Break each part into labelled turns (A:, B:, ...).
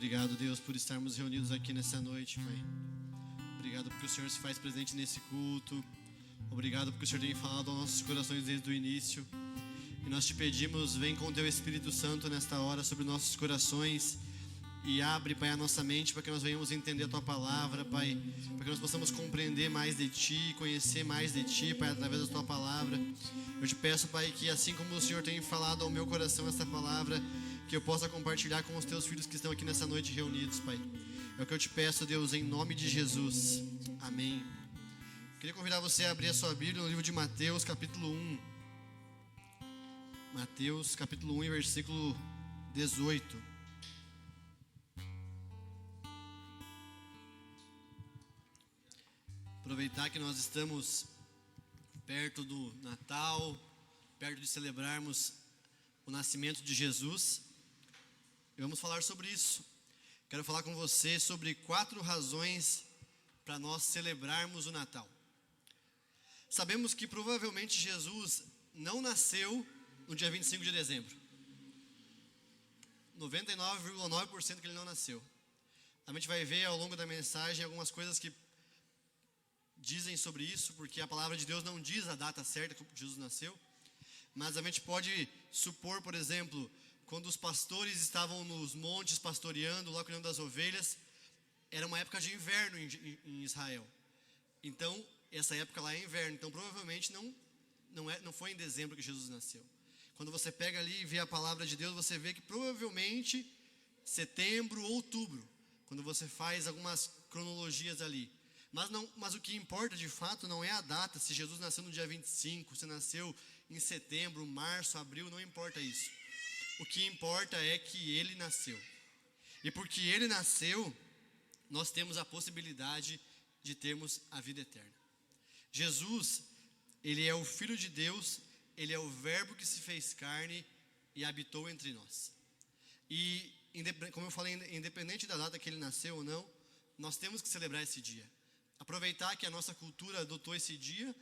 A: Obrigado, Deus, por estarmos reunidos aqui nessa noite, Pai. Obrigado porque o Senhor se faz presente nesse culto. Obrigado porque o Senhor tem falado aos nossos corações desde o início. E nós te pedimos, vem com o Teu Espírito Santo nesta hora sobre nossos corações e abre, Pai, a nossa mente para que nós venhamos entender a Tua palavra, Pai, para que nós possamos compreender mais de Ti, conhecer mais de Ti, Pai, através da Tua palavra. Eu te peço, Pai, que assim como o Senhor tem falado ao meu coração esta palavra, que eu possa compartilhar com os Teus filhos que estão aqui nessa noite reunidos, Pai. É o que eu te peço, Deus, em nome de Jesus. Amém. Queria convidar você a abrir a sua Bíblia no livro de Mateus, capítulo 1. Mateus, capítulo 1, versículo 18. Aproveitar que nós estamos perto do Natal, perto de celebrarmos o nascimento de Jesus, e vamos falar sobre isso. Quero falar com você sobre 4 razões para nós celebrarmos o Natal. Sabemos que provavelmente Jesus não nasceu no dia 25 de dezembro. 99,9% que ele não nasceu. A gente vai ver ao longo da mensagem algumas coisas que dizem sobre isso, porque a palavra de Deus não diz a data certa que Jesus nasceu. Mas a gente pode supor, por exemplo, quando os pastores estavam nos montes pastoreando, lá cuidando das ovelhas, era uma época de inverno em Israel. Então, essa época lá é inverno. Então, provavelmente não foi em dezembro que Jesus nasceu. Quando você pega ali e vê a palavra de Deus, você vê que provavelmente setembro ou outubro, quando você faz algumas cronologias ali. Mas o que importa de fato não é a data, se Jesus nasceu no dia 25, se nasceu em setembro, março, abril, não importa isso. O que importa é que ele nasceu. E porque ele nasceu, nós temos a possibilidade de termos a vida eterna. Jesus, ele é o Filho de Deus, ele é o Verbo que se fez carne e habitou entre nós. E, como eu falei, independente da data que ele nasceu ou não, nós temos que celebrar esse dia. Aproveitar que a nossa cultura adotou esse dia,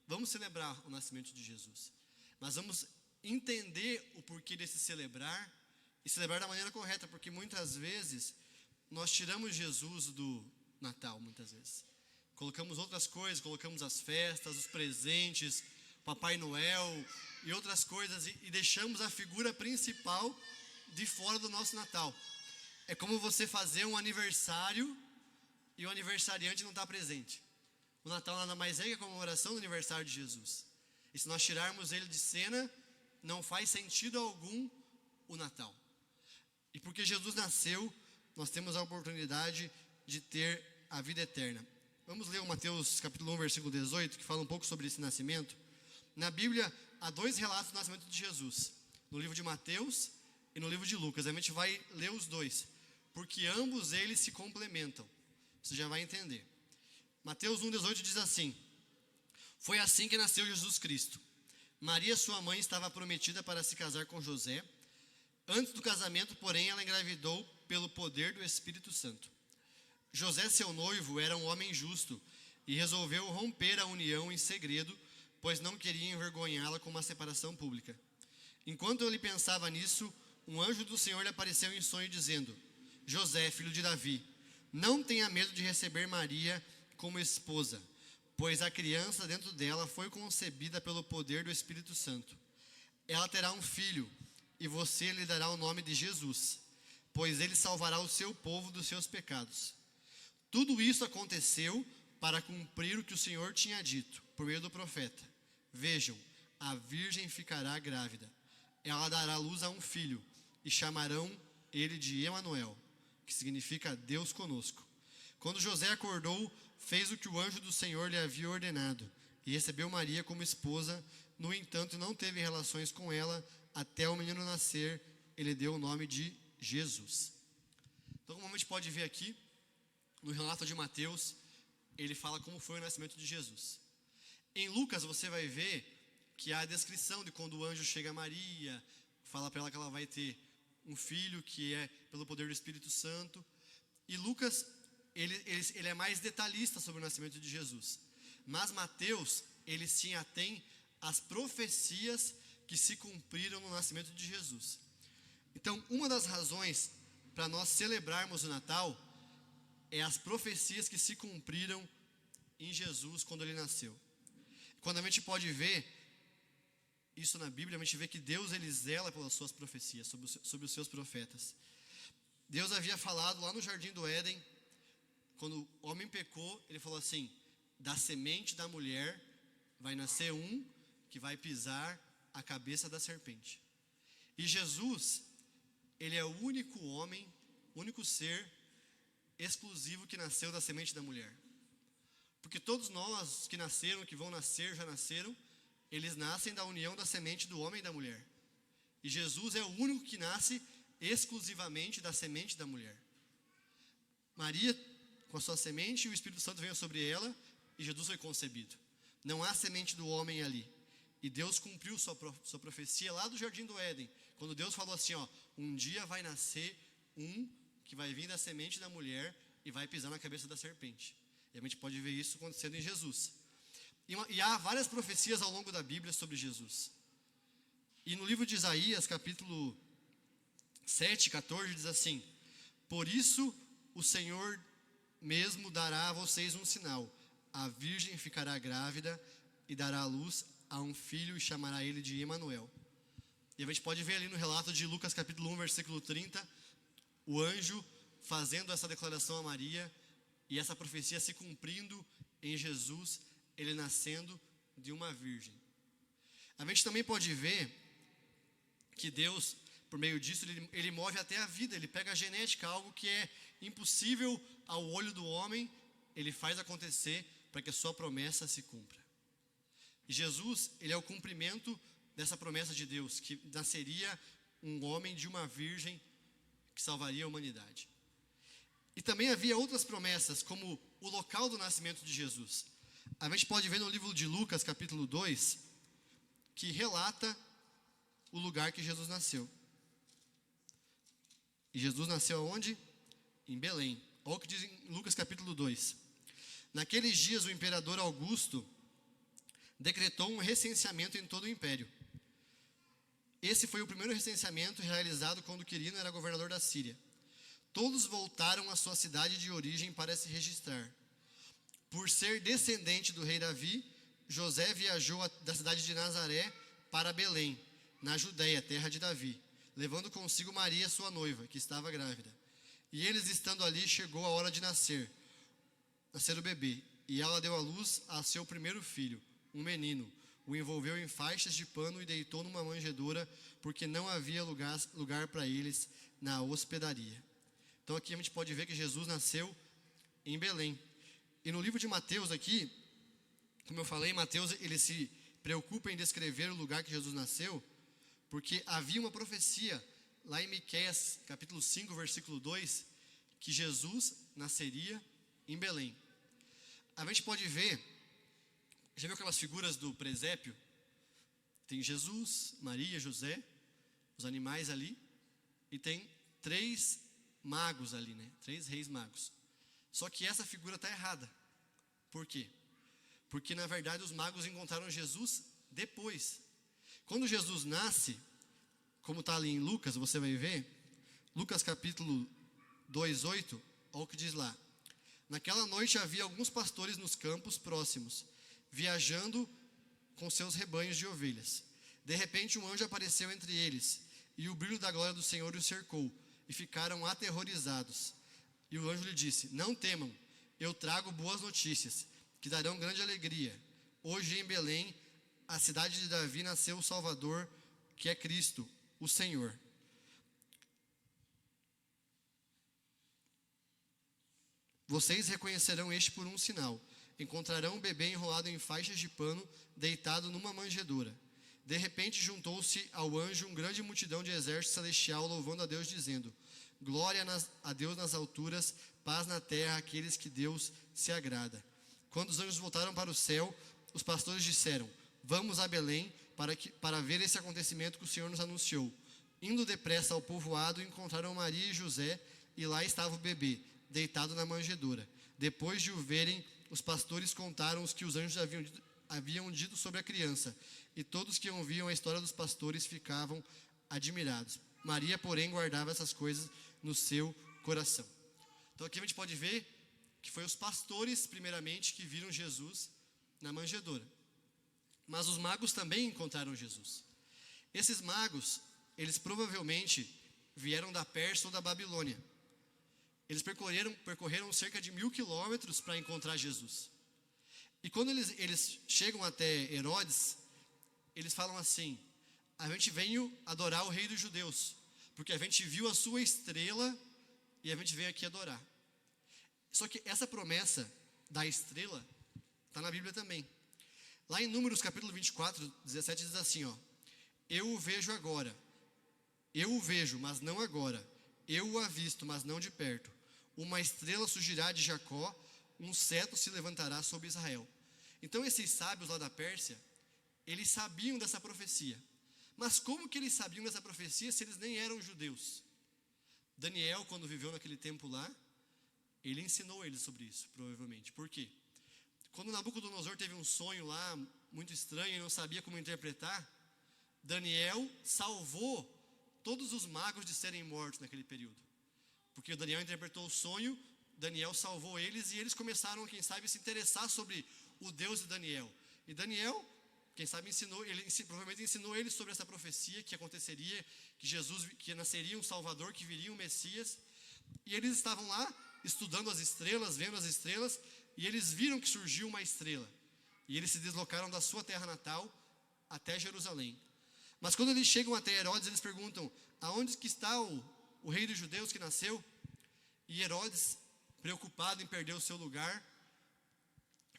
A: vamos celebrar o nascimento de Jesus. Mas vamos entender o porquê desse celebrar e celebrar da maneira correta, porque muitas vezes nós tiramos Jesus do Natal, muitas vezes. Colocamos outras coisas, colocamos as festas, os presentes, Papai Noel e outras coisas e deixamos a figura principal de fora do nosso Natal. É como você fazer um aniversário e o aniversariante não está presente. O Natal nada mais é que a comemoração do aniversário de Jesus. E se nós tirarmos ele de cena, não faz sentido algum o Natal. E porque Jesus nasceu, nós temos a oportunidade de ter a vida eterna. Vamos ler o Mateus capítulo 1, versículo 18, que fala um pouco sobre esse nascimento. Na Bíblia, há 2 relatos do nascimento de Jesus. No livro de Mateus e no livro de Lucas. A gente vai ler os 2, porque ambos eles se complementam. Você já vai entender. Mateus 1,18 diz assim: Foi assim que nasceu Jesus Cristo. Maria, sua mãe, estava prometida para se casar com José. Antes do casamento, porém, ela engravidou pelo poder do Espírito Santo. José, seu noivo, era um homem justo e resolveu romper a união em segredo, pois não queria envergonhá-la com uma separação pública. Enquanto ele pensava nisso, um anjo do Senhor lhe apareceu em sonho dizendo: José, filho de Davi, não tenha medo de receber Maria como esposa, pois a criança dentro dela foi concebida pelo poder do Espírito Santo. Ela terá um filho, e você lhe dará o nome de Jesus, pois ele salvará o seu povo dos seus pecados. Tudo isso aconteceu para cumprir o que o Senhor tinha dito, por meio do profeta. Vejam, a virgem ficará grávida. Ela dará luz a um filho, e chamarão ele de Emanuel, que significa Deus conosco. Quando José acordou, fez o que o anjo do Senhor lhe havia ordenado, e recebeu Maria como esposa. No entanto, não teve relações com ela, até o menino nascer. Ele deu o nome de Jesus. Então, como a gente pode ver aqui, no relato de Mateus, ele fala como foi o nascimento de Jesus. Em Lucas, você vai ver que há a descrição de quando o anjo chega a Maria, fala para ela que ela vai ter um filho que é pelo poder do Espírito Santo. E Lucas, ele é mais detalhista sobre o nascimento de Jesus. Mas Mateus, ele se atém às profecias que se cumpriram no nascimento de Jesus. Então, uma das razões para nós celebrarmos o Natal é as profecias que se cumpriram em Jesus quando ele nasceu. Quando a gente pode ver isso na Bíblia, a gente vê que Deus ele zela pelas suas profecias, sobre os seus profetas. Deus havia falado lá no Jardim do Éden, quando o homem pecou, ele falou assim: da semente da mulher vai nascer um que vai pisar a cabeça da serpente. E Jesus, ele é o único homem, único ser exclusivo que nasceu da semente da mulher. Porque todos nós que nasceram, que vão nascer, já nasceram, eles nascem da união da semente do homem e da mulher. E Jesus é o único que nasce exclusivamente da semente da mulher. Maria, com a sua semente, o Espírito Santo veio sobre ela e Jesus foi concebido. Não há semente do homem ali. E Deus cumpriu sua profecia lá do Jardim do Éden, quando Deus falou assim, um dia vai nascer um que vai vir da semente da mulher e vai pisar na cabeça da serpente. E a gente pode ver isso acontecendo em Jesus. E há várias profecias ao longo da Bíblia sobre Jesus. E no livro de Isaías, capítulo 7, 14, diz assim: por isso o Senhor mesmo dará a vocês um sinal. A virgem ficará grávida e dará à luz a um filho e chamará ele de Emanuel. E a gente pode ver ali no relato de Lucas capítulo 1, versículo 30, o anjo fazendo essa declaração a Maria e essa profecia se cumprindo em Jesus, ele nascendo de uma virgem. A gente também pode ver que Deus, por meio disso, ele move até a vida, ele pega a genética, algo que é impossível ao olho do homem, ele faz acontecer para que a sua promessa se cumpra. E Jesus, ele é o cumprimento dessa promessa de Deus, que nasceria um homem de uma virgem que salvaria a humanidade. E também havia outras promessas, como o local do nascimento de Jesus. A gente pode ver no livro de Lucas, capítulo 2, que relata o lugar que Jesus nasceu. E Jesus nasceu onde? Em Belém. Olha o que diz em Lucas capítulo 2. Naqueles dias o imperador Augusto decretou um recenseamento em todo o império. Esse foi o primeiro recenseamento realizado quando Quirino era governador da Síria. Todos voltaram à sua cidade de origem para se registrar. Por ser descendente do rei Davi, José viajou da cidade de Nazaré para Belém, na Judéia, terra de Davi, levando consigo Maria, sua noiva, que estava grávida. E eles, estando ali, chegou a hora de nascer o bebê, e ela deu à luz a seu primeiro filho, um menino. O envolveu em faixas de pano e deitou numa manjedoura, porque não havia lugar para eles na hospedaria. Então aqui a gente pode ver que Jesus nasceu em Belém. E no livro de Mateus aqui, como eu falei, Mateus ele se preocupa em descrever o lugar que Jesus nasceu, porque havia uma profecia lá em Miqueias, capítulo 5, versículo 2, que Jesus nasceria em Belém. A gente pode ver, já viu aquelas figuras do presépio? Tem Jesus, Maria, José, os animais ali, e tem 3 magos ali, né? 3 reis magos. Só que essa figura está errada. Por quê? Porque na verdade os magos encontraram Jesus depois. Quando Jesus nasce, como está ali em Lucas, você vai ver, Lucas capítulo 2:8, olha o que diz lá. Naquela noite havia alguns pastores nos campos próximos, viajando com seus rebanhos de ovelhas. De repente um anjo apareceu entre eles, e o brilho da glória do Senhor os cercou, e ficaram aterrorizados. E o anjo lhe disse: não temam, eu trago boas notícias, que darão grande alegria. Hoje em Belém, a cidade de Davi, nasceu o Salvador, que é Cristo, o Senhor. Vocês reconhecerão este por um sinal. Encontrarão um bebê enrolado em faixas de pano, deitado numa manjedoura. De repente juntou-se ao anjo uma grande multidão de exército celestial, louvando a Deus, dizendo: glória a Deus nas alturas, paz na terra àqueles que Deus se agrada. Quando os anjos voltaram para o céu, os pastores disseram: vamos a Belém para ver esse acontecimento que o Senhor nos anunciou. Indo depressa ao povoado, encontraram Maria e José, e lá estava o bebê, deitado na manjedoura. Depois de o verem, os pastores contaram os que os anjos haviam dito sobre a criança, e todos que ouviam a história dos pastores ficavam admirados. Maria, porém, guardava essas coisas no seu coração. Então aqui a gente pode ver que foi os pastores, primeiramente, que viram Jesus na manjedoura. Mas os magos também encontraram Jesus. Esses magos, eles provavelmente vieram da Pérsia ou da Babilônia. Eles percorreram cerca de 1000 quilômetros para encontrar Jesus. E quando eles chegam até Herodes, eles falam assim: a gente veio adorar o rei dos judeus, porque a gente viu a sua estrela e a gente veio aqui adorar. Só que essa promessa da estrela está na Bíblia também. Lá em Números capítulo 24, 17 diz assim, ó: eu o vejo agora, eu o vejo, mas não agora, eu o avisto, mas não de perto. Uma estrela surgirá de Jacó, um cetro se levantará sobre Israel. Então esses sábios lá da Pérsia, eles sabiam dessa profecia. Mas como que eles sabiam dessa profecia se eles nem eram judeus? Daniel, quando viveu naquele tempo lá, ele ensinou eles sobre isso, provavelmente. Por quê? Quando Nabucodonosor teve um sonho lá, muito estranho, e não sabia como interpretar, Daniel salvou todos os magos de serem mortos naquele período. Porque Daniel interpretou o sonho, Daniel salvou eles, e eles começaram, quem sabe, a se interessar sobre o Deus de Daniel. E Daniel, quem sabe, provavelmente ensinou eles sobre essa profecia que aconteceria, que Jesus, que nasceria um Salvador, que viria um Messias. E eles estavam lá, estudando as estrelas, vendo as estrelas, e eles viram que surgiu uma estrela. E eles se deslocaram da sua terra natal até Jerusalém. Mas quando eles chegam até Herodes, eles perguntam: aonde que está o rei dos judeus que nasceu? E Herodes, preocupado em perder o seu lugar,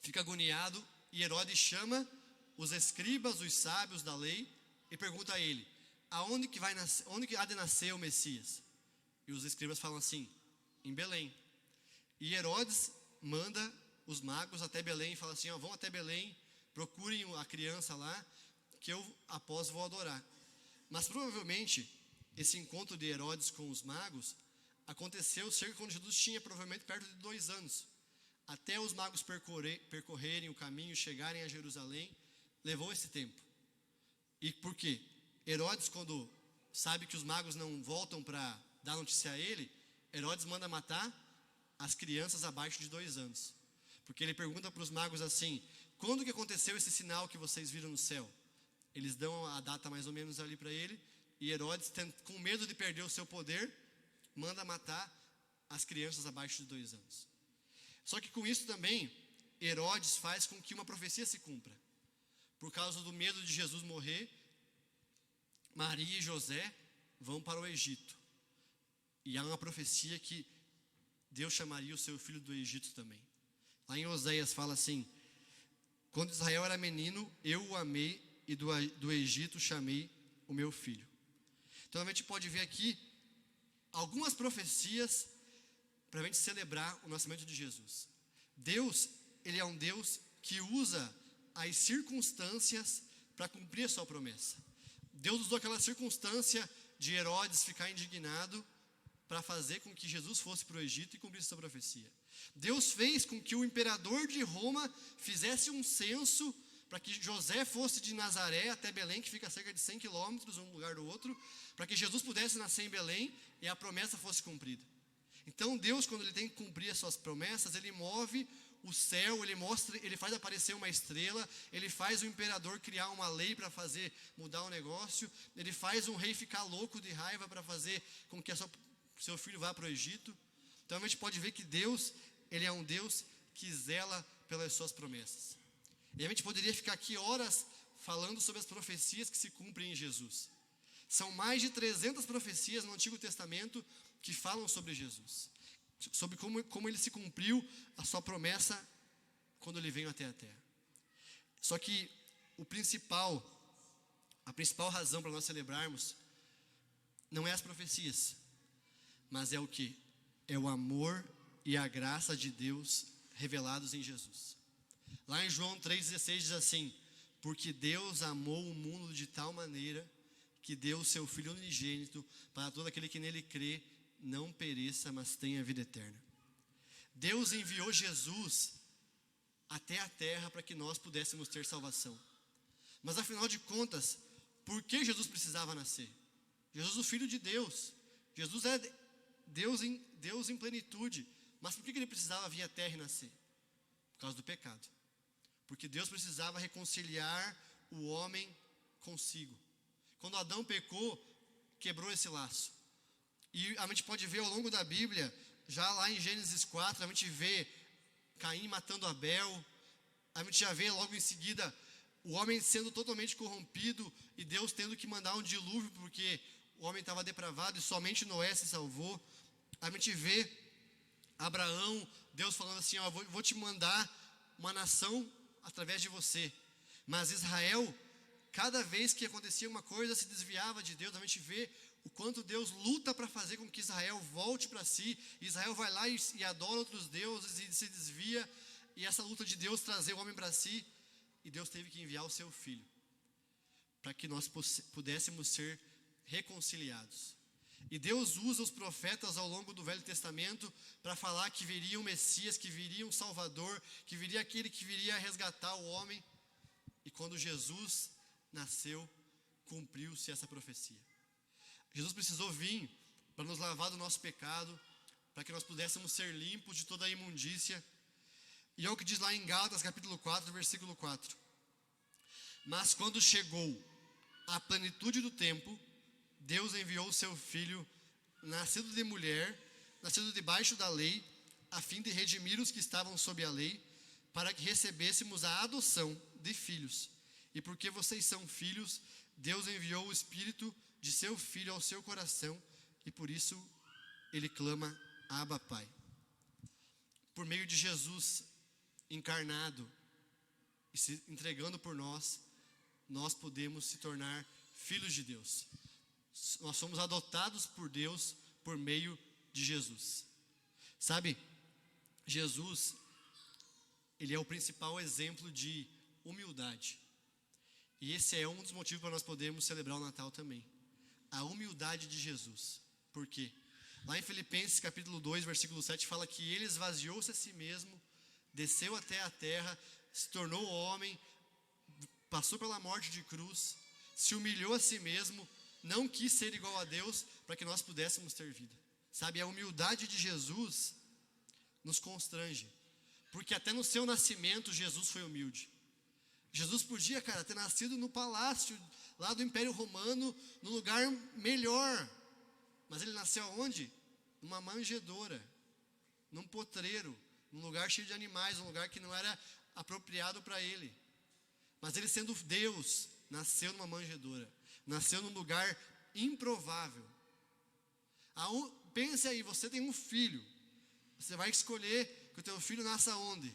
A: fica agoniado, e Herodes chama os escribas, os sábios da lei, e pergunta a ele: aonde que vai nascer, onde que há de nascer o Messias? E os escribas falam assim: em Belém. E Herodes manda os magos até Belém e fala assim: ó, vão até Belém, procurem a criança lá, que eu após vou adorar. Mas provavelmente esse encontro de Herodes com os magos aconteceu cerca quando Jesus tinha provavelmente perto de 2 anos. Até os magos percorrerem o caminho, chegarem a Jerusalém, levou esse tempo. E por quê? Herodes, quando sabe que os magos não voltam para dar notícia a ele, Herodes manda matar as crianças abaixo de 2 anos. Porque ele pergunta para os magos assim: quando que aconteceu esse sinal que vocês viram no céu? Eles dão a data mais ou menos ali para ele, e Herodes, com medo de perder o seu poder, manda matar as crianças abaixo de 2 anos. Só que com isso também, Herodes faz com que uma profecia se cumpra. Por causa do medo de Jesus morrer, Maria e José vão para o Egito. E há uma profecia que Deus chamaria o seu filho do Egito também. Lá em Oséias fala assim: quando Israel era menino, eu o amei, e do Egito chamei o meu filho. Então a gente pode ver aqui algumas profecias para a gente celebrar o nascimento de Jesus. Deus, ele é um Deus que usa as circunstâncias para cumprir a sua promessa. Deus usou aquela circunstância de Herodes ficar indignado para fazer com que Jesus fosse para o Egito e cumprisse essa profecia. Deus fez com que o imperador de Roma fizesse um censo para que José fosse de Nazaré até Belém, que fica a cerca de 100 quilômetros um lugar do outro, para que Jesus pudesse nascer em Belém e a promessa fosse cumprida. Então Deus, quando ele tem que cumprir as suas promessas, ele move o céu, ele faz aparecer uma estrela, ele faz o imperador criar uma lei para fazer mudar o negócio, ele faz um rei ficar louco de raiva para fazer com que seu filho vá para o Egito. Então a gente pode ver que Deus, ele é um Deus que zela pelas suas promessas. E a gente poderia ficar aqui horas falando sobre as profecias que se cumprem em Jesus. São mais de 300 profecias no Antigo Testamento que falam sobre Jesus, sobre como ele se cumpriu a sua promessa quando ele veio até a terra. Só que a principal razão para nós celebrarmos não é as profecias, mas é o que? É o amor e a graça de Deus revelados em Jesus. Lá em João 3,16 diz assim: porque Deus amou o mundo de tal maneira que deu o seu Filho unigênito para todo aquele que nele crê não pereça, mas tenha vida eterna. Deus enviou Jesus até a terra para que nós pudéssemos ter salvação. Mas afinal de contas, por que Jesus precisava nascer? Jesus, o Filho de Deus. Jesus é Deus em plenitude. Mas por que ele precisava vir à terra e nascer? Por causa do pecado. Porque Deus precisava reconciliar o homem consigo. Quando Adão pecou, quebrou esse laço. E a gente pode ver ao longo da Bíblia, já lá em Gênesis 4, a gente vê Caim matando Abel. A gente já vê logo em seguida o homem sendo totalmente corrompido e Deus tendo que mandar um dilúvio porque o homem estava depravado e somente Noé se salvou. A gente vê Abraão, Deus falando assim, ó, vou te mandar uma nação através de você. Mas Israel, cada vez que acontecia uma coisa, se desviava de Deus. A gente vê o quanto Deus luta para fazer com que Israel volte para si. Israel vai lá e adora outros deuses e se desvia. E essa luta de Deus trazer o homem para si. E Deus teve que enviar o seu filho para que nós pudéssemos ser reconciliados. E Deus usa os profetas ao longo do Velho Testamento para falar que viria um Messias, que viria um Salvador, que viria aquele que viria resgatar o homem. E quando Jesus nasceu, cumpriu-se essa profecia. Jesus precisou vir para nos lavar do nosso pecado, para que nós pudéssemos ser limpos de toda a imundícia. E é o que diz lá em Gálatas capítulo 4, versículo 4. Mas quando chegou a plenitude do tempo, Deus enviou o seu Filho, nascido de mulher, nascido debaixo da lei, a fim de redimir os que estavam sob a lei, para que recebêssemos a adoção de filhos. E porque vocês são filhos, Deus enviou o Espírito de seu Filho ao seu coração, e por isso ele clama, Abba, Pai. Por meio de Jesus encarnado e se entregando por nós, nós podemos se tornar filhos de Deus. Nós somos adotados por Deus por meio de Jesus. Sabe, Jesus, ele é o principal exemplo de humildade. E esse é um dos motivos para nós podermos celebrar o Natal também. A humildade de Jesus. Por quê? Lá em Filipenses capítulo 2, versículo 7, fala que ele esvaziou-se a si mesmo, desceu até a terra, se tornou homem, passou pela morte de cruz, se humilhou a si mesmo, não quis ser igual a Deus para que nós pudéssemos ter vida. Sabe, a humildade de Jesus nos constrange, porque até no seu nascimento Jesus foi humilde. Jesus podia, cara, ter nascido no palácio lá do Império Romano, num lugar melhor, mas ele nasceu aonde? Numa manjedoura, num potreiro, num lugar cheio de animais, um lugar que não era apropriado para ele. Mas ele, sendo Deus, nasceu numa manjedoura, nasceu num lugar improvável. Pense aí, você tem um filho, você vai escolher que o teu filho nasça onde?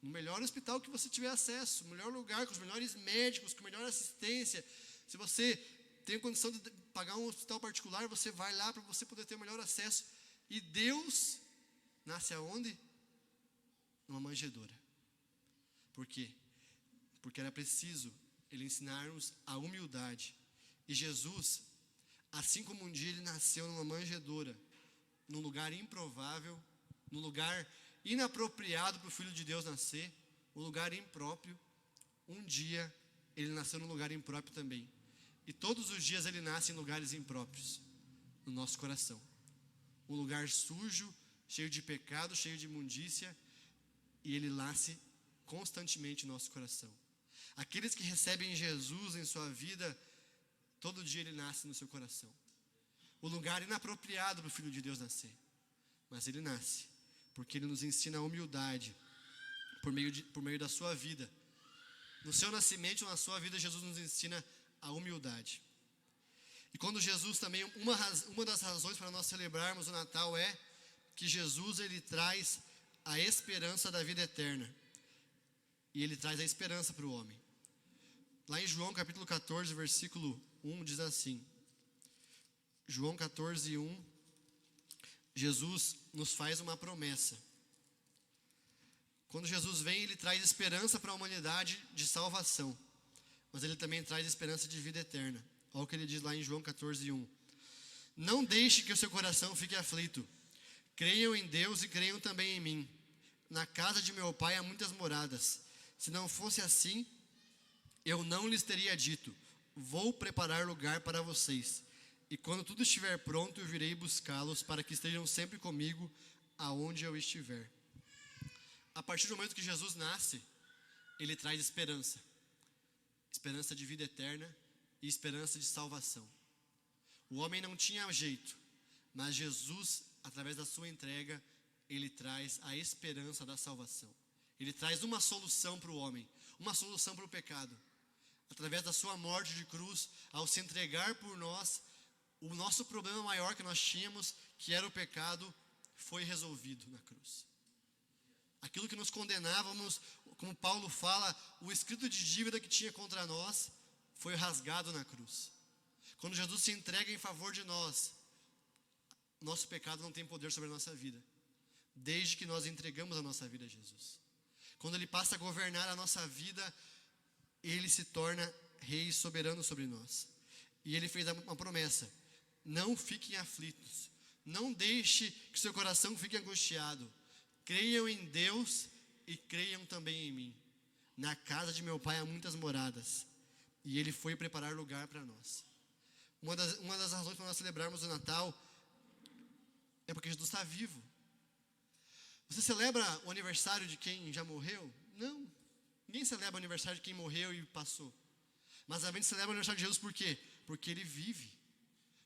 A: No melhor hospital que você tiver acesso, no melhor lugar, com os melhores médicos, com a melhor assistência. Se você tem condição de pagar um hospital particular, você vai lá para você poder ter o melhor acesso. E Deus nasce aonde? Numa manjedoura. Por quê? Porque era preciso ele ensinar-nos a humildade. E Jesus, assim como um dia ele nasceu numa manjedoura, num lugar improvável, num lugar inapropriado para o Filho de Deus nascer, um lugar impróprio, um dia ele nasceu num lugar impróprio também. E todos os dias ele nasce em lugares impróprios, no nosso coração. Um lugar sujo, cheio de pecado, cheio de imundícia, e ele nasce constantemente no nosso coração. Aqueles que recebem Jesus em sua vida, todo dia ele nasce no seu coração. O lugar inapropriado para o Filho de Deus nascer, mas ele nasce, porque ele nos ensina a humildade, por meio da sua vida. No seu nascimento, na sua vida, Jesus nos ensina a humildade. E quando Jesus também, uma das razões para nós celebrarmos o Natal é que Jesus, ele traz a esperança da vida eterna. E ele traz a esperança para o homem. Lá em João capítulo 14, versículo 1, diz assim. João 14, 1. Jesus nos faz uma promessa. Quando Jesus vem, ele traz esperança para a humanidade de salvação. Mas ele também traz esperança de vida eterna. Olha o que ele diz lá em João 14, 1. Não deixe que o seu coração fique aflito. Creiam em Deus e creiam também em mim. Na casa de meu pai há muitas moradas. Se não fosse assim, eu não lhes teria dito, vou preparar lugar para vocês. E quando tudo estiver pronto, eu virei buscá-los para que estejam sempre comigo aonde eu estiver. A partir do momento que Jesus nasce, ele traz esperança. Esperança de vida eterna e esperança de salvação. O homem não tinha jeito, mas Jesus, através da sua entrega, ele traz a esperança da salvação. Ele traz uma solução para o homem, uma solução para o pecado. Através da sua morte de cruz, ao se entregar por nós, o nosso problema maior que nós tínhamos, que era o pecado, foi resolvido na cruz. Aquilo que nos condenávamos, como Paulo fala, o escrito de dívida que tinha contra nós, foi rasgado na cruz. Quando Jesus se entrega em favor de nós, nosso pecado não tem poder sobre a nossa vida, desde que nós entregamos a nossa vida a Jesus. Quando ele passa a governar a nossa vida, ele se torna rei soberano sobre nós. E ele fez uma promessa: não fiquem aflitos, não deixe que seu coração fique angustiado. Creiam em Deus e creiam também em mim. Na casa de meu pai há muitas moradas, e ele foi preparar lugar para nós. Uma das razões para nós celebrarmos o Natal é porque Jesus está vivo. Você celebra o aniversário de quem já morreu? Não. Ninguém celebra o aniversário de quem morreu e passou. Mas a gente celebra o aniversário de Jesus por quê? Porque ele vive.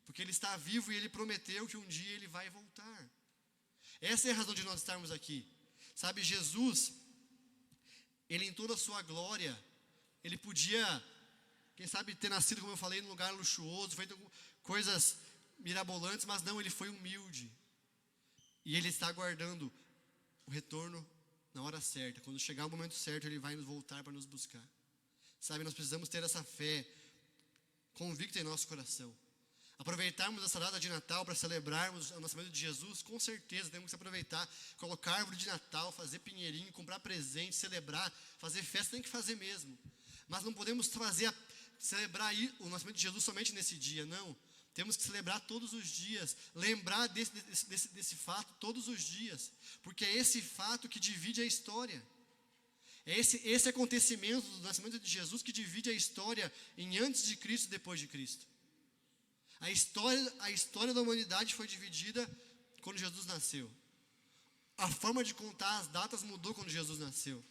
A: Porque ele está vivo e ele prometeu que um dia ele vai voltar. Essa é a razão de nós estarmos aqui. Sabe, Jesus, ele em toda a sua glória, ele podia, quem sabe, ter nascido, como eu falei, num lugar luxuoso, feito coisas mirabolantes, mas não, ele foi humilde. E ele está aguardando o retorno na hora certa. Quando chegar o momento certo, ele vai nos voltar para nos buscar. Sabe, nós precisamos ter essa fé convicta em nosso coração. Aproveitarmos essa data de Natal para celebrarmos o nascimento de Jesus, com certeza temos que aproveitar, colocar árvore de Natal, fazer pinheirinho, comprar presente, celebrar, fazer festa, tem que fazer mesmo. Mas não podemos celebrar o nascimento de Jesus somente nesse dia, não. Temos que celebrar todos os dias, lembrar desse fato todos os dias, porque é esse fato que divide a história. É esse acontecimento do nascimento de Jesus que divide a história em antes de Cristo e depois de Cristo. A história da humanidade foi dividida quando Jesus nasceu. A forma de contar as datas mudou quando Jesus nasceu.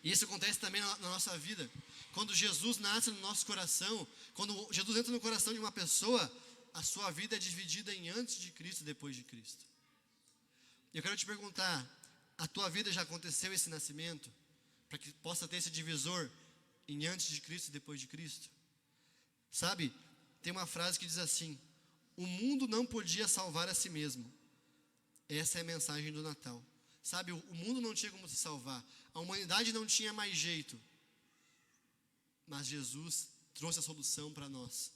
A: E isso acontece também na nossa vida. Quando Jesus nasce no nosso coração, quando Jesus entra no coração de uma pessoa, a sua vida é dividida em antes de Cristo e depois de Cristo. Eu quero te perguntar, a tua vida já aconteceu esse nascimento? Para que possa ter esse divisor em antes de Cristo e depois de Cristo? Sabe, tem uma frase que diz assim: o mundo não podia salvar a si mesmo. Essa é a mensagem do Natal. Sabe, o mundo não tinha como se salvar. A humanidade não tinha mais jeito. Mas Jesus trouxe a solução para nós.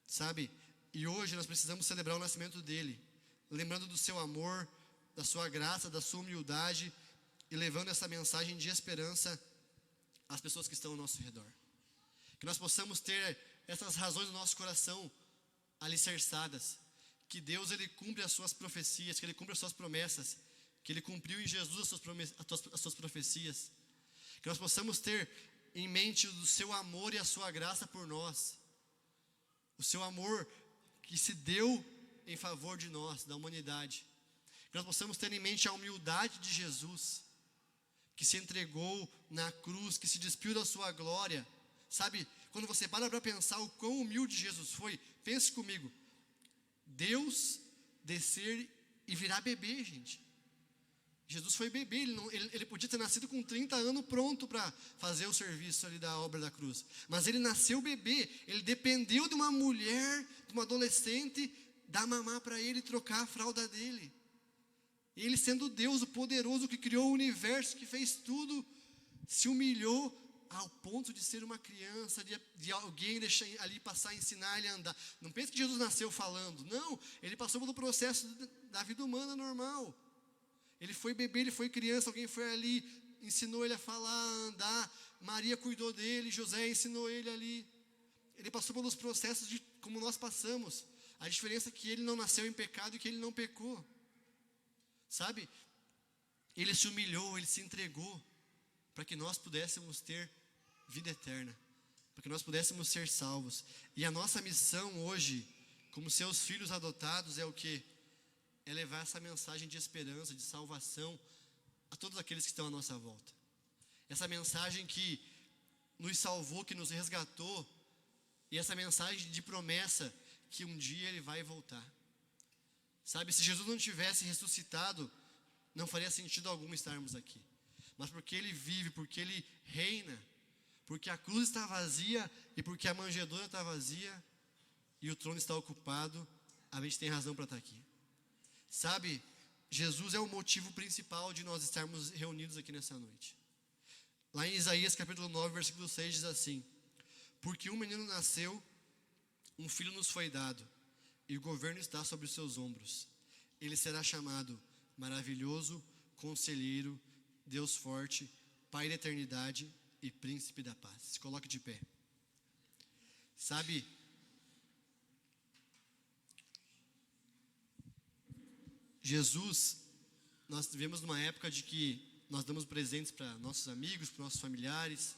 A: Sabe, e hoje nós precisamos celebrar o nascimento dele, lembrando do seu amor, da sua graça, da sua humildade, e levando essa mensagem de esperança às pessoas que estão ao nosso redor. Que nós possamos ter essas razões do nosso coração alicerçadas, que Deus ele cumpre as suas profecias, que ele cumpre as suas promessas, que ele cumpriu em Jesus as suas profecias, que nós possamos ter em mente o seu amor e a sua graça por nós, o seu amor que se deu em favor de nós, da humanidade, que nós possamos ter em mente a humildade de Jesus, que se entregou na cruz, que se despiu da sua glória. Sabe, quando você para pensar o quão humilde Jesus foi, pense comigo, Deus descer e virar bebê, gente. Jesus foi bebê, ele podia ter nascido com 30 anos pronto para fazer o serviço ali da obra da cruz. Mas ele nasceu bebê, ele dependeu de uma mulher, de uma adolescente, dar mamar para ele e trocar a fralda dele. Ele sendo Deus, o poderoso que criou o universo, que fez tudo, se humilhou ao ponto de ser uma criança, de alguém deixar ali passar, ensinar ele a andar. Não pense que Jesus nasceu falando, não, ele passou pelo processo da vida humana normal. Ele foi bebê, ele foi criança, alguém foi ali, ensinou ele a falar, a andar, Maria cuidou dele, José ensinou ele ali. Ele passou pelos processos de como nós passamos. A diferença é que ele não nasceu em pecado e que ele não pecou. Sabe? Ele se humilhou, ele se entregou para que nós pudéssemos ter vida eterna. para que nós pudéssemos ser salvos. E a nossa missão hoje, como seus filhos adotados, é o quê? É levar essa mensagem de esperança, de salvação a todos aqueles que estão à nossa volta. Essa mensagem que nos salvou, que nos resgatou, e essa mensagem de promessa que um dia Ele vai voltar. Sabe, se Jesus não tivesse ressuscitado, não faria sentido algum estarmos aqui. Mas porque Ele vive, porque Ele reina, porque a cruz está vazia e porque a manjedoura está vazia e o trono está ocupado, a gente tem razão para estar aqui. Sabe, Jesus é o motivo principal de nós estarmos reunidos aqui nessa noite. Lá em Isaías capítulo 9, versículo 6 diz assim: porque um menino nasceu, um filho nos foi dado, e o governo está sobre os seus ombros. Ele será chamado Maravilhoso, Conselheiro, Deus Forte, Pai da Eternidade e Príncipe da Paz. Se coloque de pé. Sabe, Jesus, nós vivemos numa época de que nós damos presentes para nossos amigos, para nossos familiares.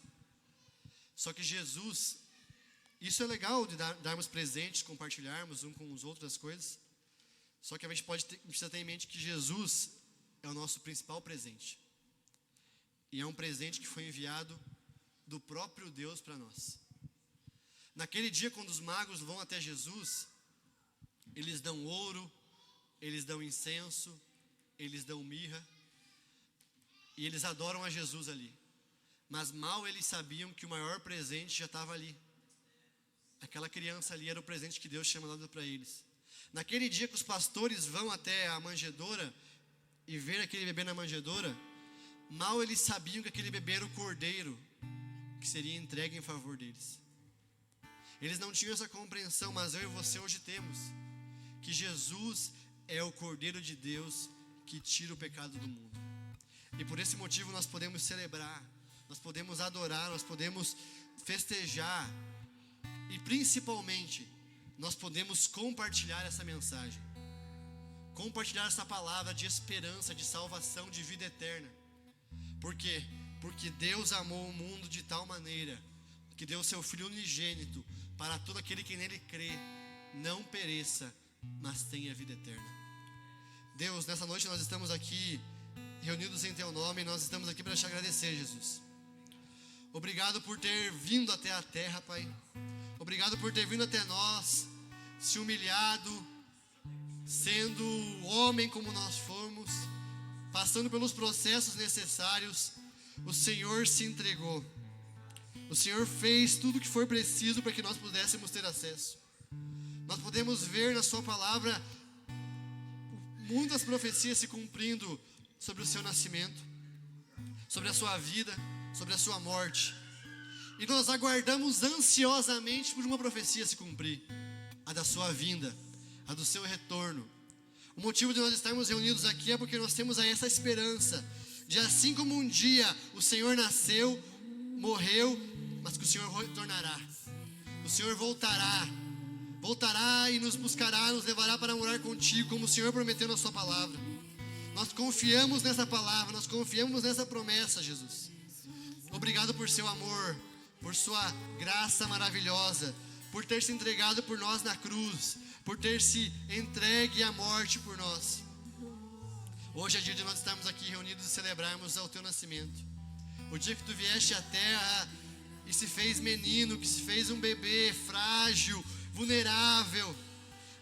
A: Só que Jesus, isso é legal de darmos presentes, compartilharmos um com os outros as coisas. Só que a gente precisa ter em mente que Jesus é o nosso principal presente. E é um presente que foi enviado do próprio Deus para nós. Naquele dia, quando os magos vão até Jesus, eles dão ouro, eles dão incenso, eles dão mirra, e eles adoram a Jesus ali. Mas mal eles sabiam que o maior presente já estava ali. Aquela criança ali era o presente que Deus tinha mandado para eles. Naquele dia que os pastores vão até a manjedoura e ver aquele bebê na manjedoura, mal eles sabiam que aquele bebê era o cordeiro que seria entregue em favor deles. Eles não tinham essa compreensão, mas eu e você hoje temos, que Jesus é o Cordeiro de Deus que tira o pecado do mundo. E por esse motivo nós podemos celebrar, nós podemos adorar, nós podemos festejar, e principalmente nós podemos compartilhar essa mensagem, compartilhar essa palavra de esperança, de salvação, de vida eterna. Por quê? Porque Deus amou o mundo de tal maneira que deu o seu Filho unigênito para todo aquele que nele crê não pereça, mas tenha vida eterna. Deus, nessa noite nós estamos aqui reunidos em Teu nome, e nós estamos aqui para te agradecer, Jesus. Obrigado por ter vindo até a terra, Pai. Obrigado por ter vindo até nós, se humilhado, sendo homem como nós fomos, passando pelos processos necessários. O Senhor se entregou. O Senhor fez tudo o que for preciso para que nós pudéssemos ter acesso. Nós podemos ver na Sua palavra muitas profecias se cumprindo sobre o Seu nascimento, sobre a Sua vida, sobre a Sua morte. E nós aguardamos ansiosamente por uma profecia se cumprir, a da Sua vinda, a do Seu retorno. O motivo de nós estarmos reunidos aqui é porque nós temos essa esperança de, assim como um dia o Senhor nasceu, morreu, mas que o Senhor retornará. O Senhor voltará e nos buscará, nos levará para morar contigo, como o Senhor prometeu na Sua palavra. Nós confiamos nessa palavra, nós confiamos nessa promessa, Jesus. Obrigado por Seu amor, por Sua graça maravilhosa, por ter se entregado por nós na cruz, por ter se entregue à morte por nós. Hoje é dia de nós estarmos aqui reunidos e celebrarmos o Teu nascimento. O dia que Tu vieste à terra e se fez menino, que se fez um bebê frágil, vulnerável,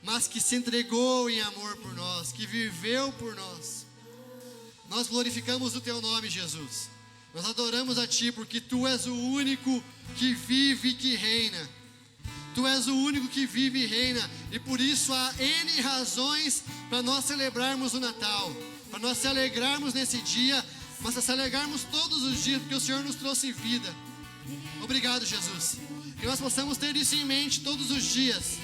A: mas que se entregou em amor por nós, que viveu por nós. Nós glorificamos o Teu nome, Jesus. Nós adoramos a Ti, porque Tu és o único que vive e que reina. Tu és o único que vive e reina, e por isso há N razões para nós celebrarmos o Natal, para nós se alegrarmos nesse dia, mas se alegrarmos todos os dias, porque o Senhor nos trouxe vida. Obrigado, Jesus. Que nós possamos ter isso em mente todos os dias,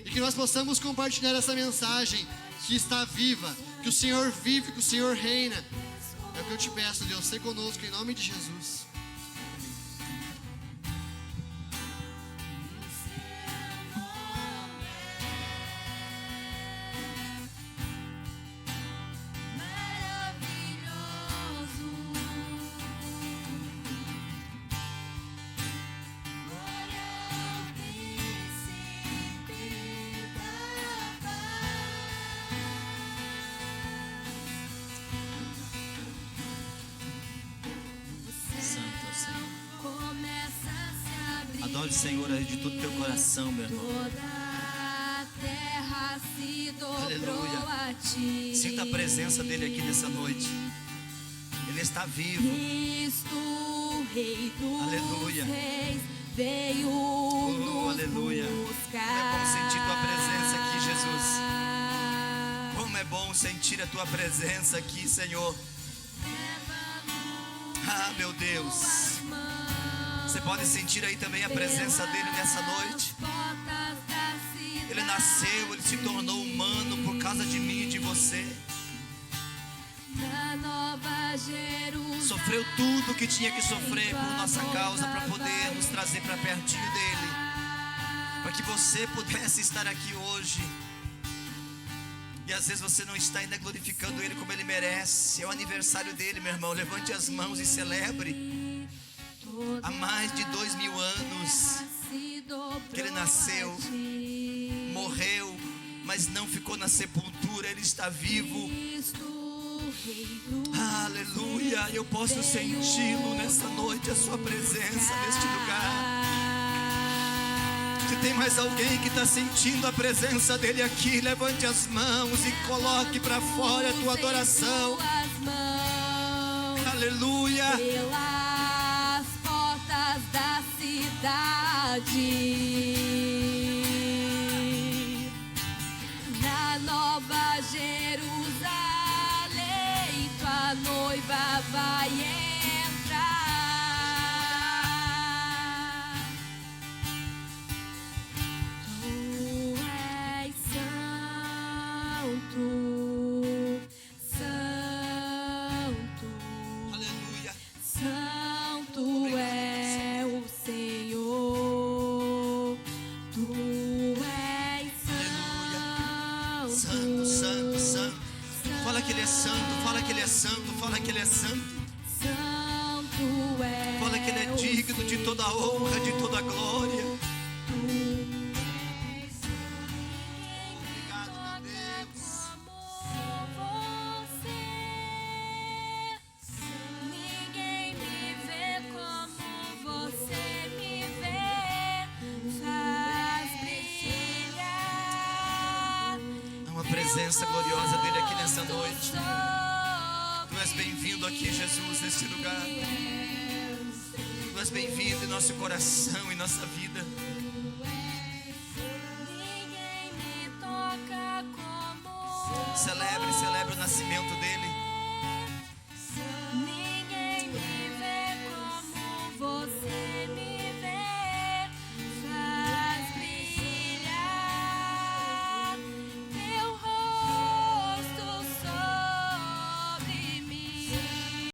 A: e que nós possamos compartilhar essa mensagem que está viva, que o Senhor vive, que o Senhor reina. É o que eu te peço, Deus, seja conosco em nome de Jesus.
B: Glória Adore o Senhor aí de todo o teu coração, meu irmão.
C: Toda a terra se dobrou
B: Aleluia.
C: a ti.
B: Sinta a presença dele aqui nessa noite. Ele está vivo.
C: Cristo, Rei dos
B: Aleluia.
C: Reis, veio nos
B: aleluia.
C: buscar.
B: Como é bom sentir tua presença aqui, Jesus. Como é bom sentir a tua presença aqui, Senhor. Ah, meu Deus. Você pode sentir aí também a presença dele nessa noite. Ele nasceu, ele se tornou humano por causa de mim e de você.
C: Na Nova Jerusalém,
B: Sofreu tudo o que tinha que sofrer por nossa causa, para poder nos trazer para pertinho dele, para que você pudesse estar aqui hoje. E às vezes você não está ainda glorificando ele como ele merece. É o aniversário dele, meu irmão. Levante as mãos e celebre. Há mais de 2000 anos que ele nasceu, morreu, mas não ficou na sepultura. Ele está vivo. Aleluia. Eu posso senti-lo nessa noite, a sua presença neste lugar. Se tem mais alguém que está sentindo a presença dele aqui, levante as mãos e coloque para fora a tua adoração. Aleluia.
C: Pelas portas da cidade, na Nova Jerusalém, tua noiva vai entrar. Tu és santo, santo.
B: Aleluia.
C: Santo é o Senhor, tu és
B: Santo, santo, santo. Fala que ele é santo, fala que ele é santo, fala que ele é santo.
C: Santo é.
B: Fala que ele é digno de toda a honra, de toda a glória. Obrigado, meu Deus.
C: Ninguém me vê como você me vê. Faz brilhar.
B: Há uma presença gloriosa dele aqui nessa noite. Tu és bem-vindo aqui, Jesus, neste lugar. Tu és bem-vindo em nosso coração, em nossa vida.
C: Ninguém me toca como
B: Celebre o nascimento dele.